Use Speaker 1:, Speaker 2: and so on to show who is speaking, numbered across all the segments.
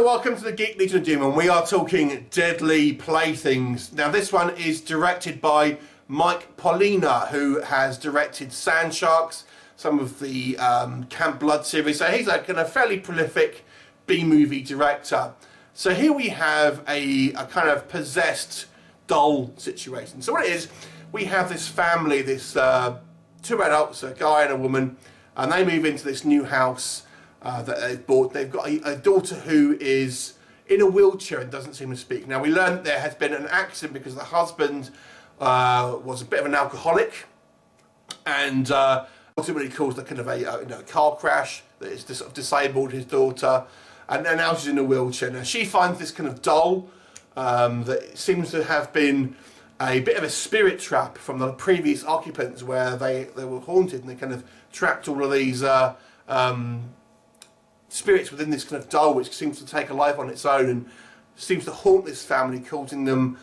Speaker 1: So welcome to the Geek Legion of Doom, and we are talking Deadly Playthings. Now this one is directed by Mike Paulina, who has directed Sand Sharks, some of the Camp Blood series, so he's a kind of fairly prolific B-movie director. So here we have a kind of possessed doll situation. So what it is, we have this family, this two adults, a guy and a woman, and they move into this new house that they've bought. They've got a daughter who is in a wheelchair and doesn't seem to speak. Now we learned that there has been an accident because the husband was a bit of an alcoholic and ultimately caused a kind of a car crash that has sort of disabled his daughter, and now she's in a wheelchair. Now she finds this kind of doll that seems to have been a bit of a spirit trap from the previous occupants, where they were haunted and they kind of trapped all of these spirits within this kind of doll, which seems to take a life on its own and seems to haunt this family, causing them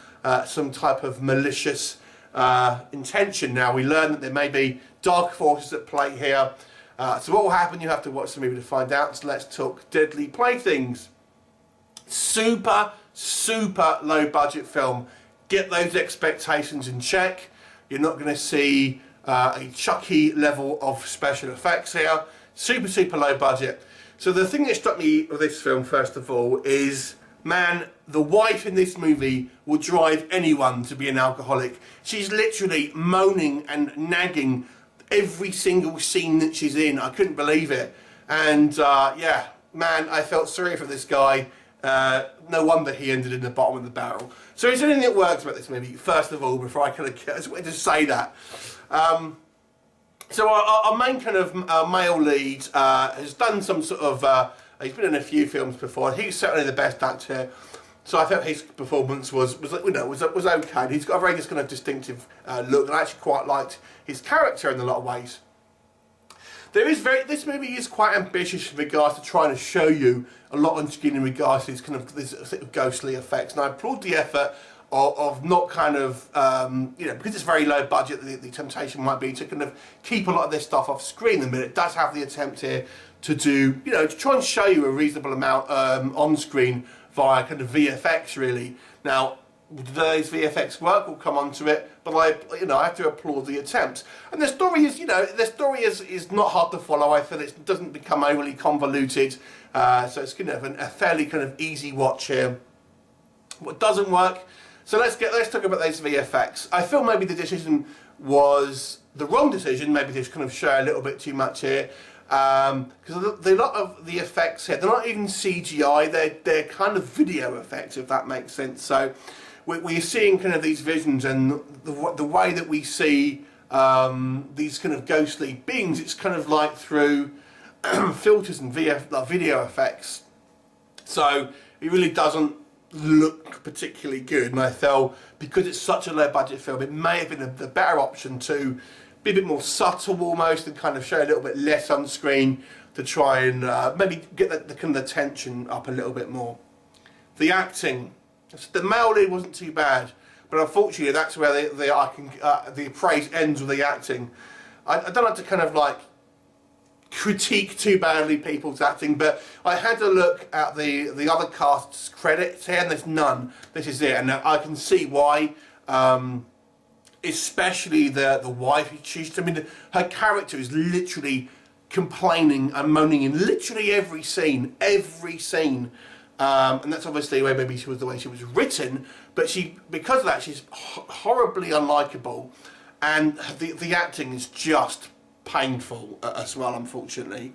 Speaker 1: some type of malicious intention. Now we learn that there may be dark forces at play here. So what will happen? You have to watch the movie to find out. So let's talk Deadly Playthings. Super low budget film. Get those expectations in check. You're not going to see a Chucky level of special effects here. Super low budget. So the thing that struck me with this film, first of all, is, man, the wife in this movie will drive anyone to be an alcoholic. She's literally moaning and nagging every single scene that she's in. I couldn't believe it. And yeah, man, I felt sorry for this guy. No wonder he ended in the bottom of the barrel. So is there anything that works about this movie? First of all, before I kind of, I just wanted to say that. So our main kind of male lead has done some sort of, he's been in a few films before. He's certainly the best actor. So I felt his performance was okay. He's got a very kind of distinctive look, and I actually quite liked his character in a lot of ways. This movie is quite ambitious in regards to trying to show you a lot on screen in regards to these sort of ghostly effects, and I applaud the effort of not kind of, because it's very low budget, the temptation might be to kind of keep a lot of this stuff off screen, but it does have the attempt here to do, to try and show you a reasonable amount on screen via kind of VFX, really. Now, do those VFX work? We'll come on to it, but I have to applaud the attempt. And the story is, is not hard to follow. I feel it doesn't become overly convoluted, so it's kind of a fairly kind of easy watch here. What doesn't work? So let's talk about those VFX. I feel maybe the decision was the wrong decision. Maybe they kind of show a little bit too much here, because a lot of the effects here, they're not even CGI. They're kind of video effects, if that makes sense. So we're seeing kind of these visions, and the way that we see these kind of ghostly beings, it's kind of like through filters and video effects. So it really doesn't look particularly good, and I felt because it's such a low budget film, it may have been the better option to be a bit more subtle almost, and kind of show a little bit less on screen to try and maybe get the kind of the tension up a little bit more. The acting, the male lead wasn't too bad, but unfortunately that's where the praise ends with the acting. I don't like to kind of like critique too badly people's acting, but I had a look at the other cast's credits here, and there's none. This is it, and I can see why. Especially the wife. Her character is literally complaining and moaning in literally every scene, and that's obviously where maybe the way she was written. But because of that, she's horribly unlikable, and the acting is just painful as well, unfortunately.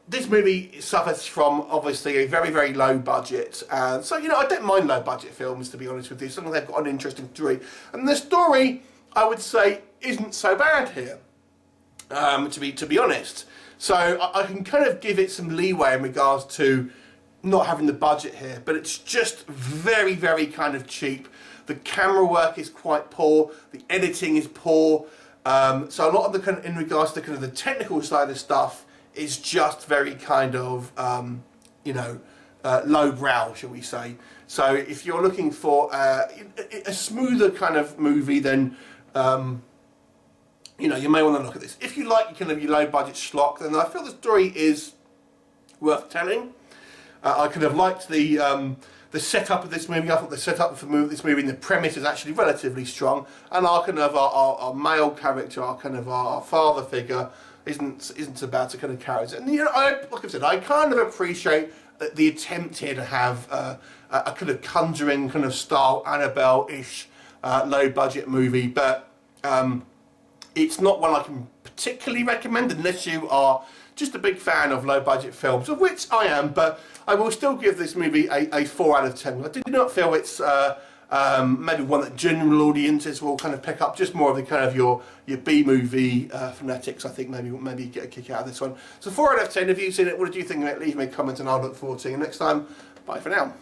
Speaker 1: This movie suffers from obviously a very low budget, and so I don't mind low budget films, to be honest with you, as long as they've got an interesting story. And the story, I would say, isn't so bad here, to be honest. So I can kind of give it some leeway in regards to not having the budget here, but it's just very kind of cheap. The camera work is quite poor, the editing is poor. So a lot of the kind of, in regards to kind of the technical side of stuff, is just very kind of lowbrow, shall we say. So if you're looking for a smoother kind of movie, then you may want to look at this. If you like kind of your low budget schlock, then I feel the story is worth telling. I kind of liked the setup of this movie. I thought the setup of this movie and the premise is actually relatively strong, and our kind of our male character, our father figure, isn't about to kind of carry it. And you know, like I said, I kind of appreciate the attempt here to have a kind of Conjuring kind of style Annabelle-ish low budget movie, but it's not one I can particularly recommend unless you are just a big fan of low budget films, of which I am. But I will still give this movie a 4 out of 10. I do not feel it's maybe one that general audiences will kind of pick up, just more of the kind of your B-movie fanatics. I think maybe get a kick out of this one. So 4 out of 10. If you've seen it, what did you think of it? Leave me a comment and I'll look forward to seeing you next time. Bye for now.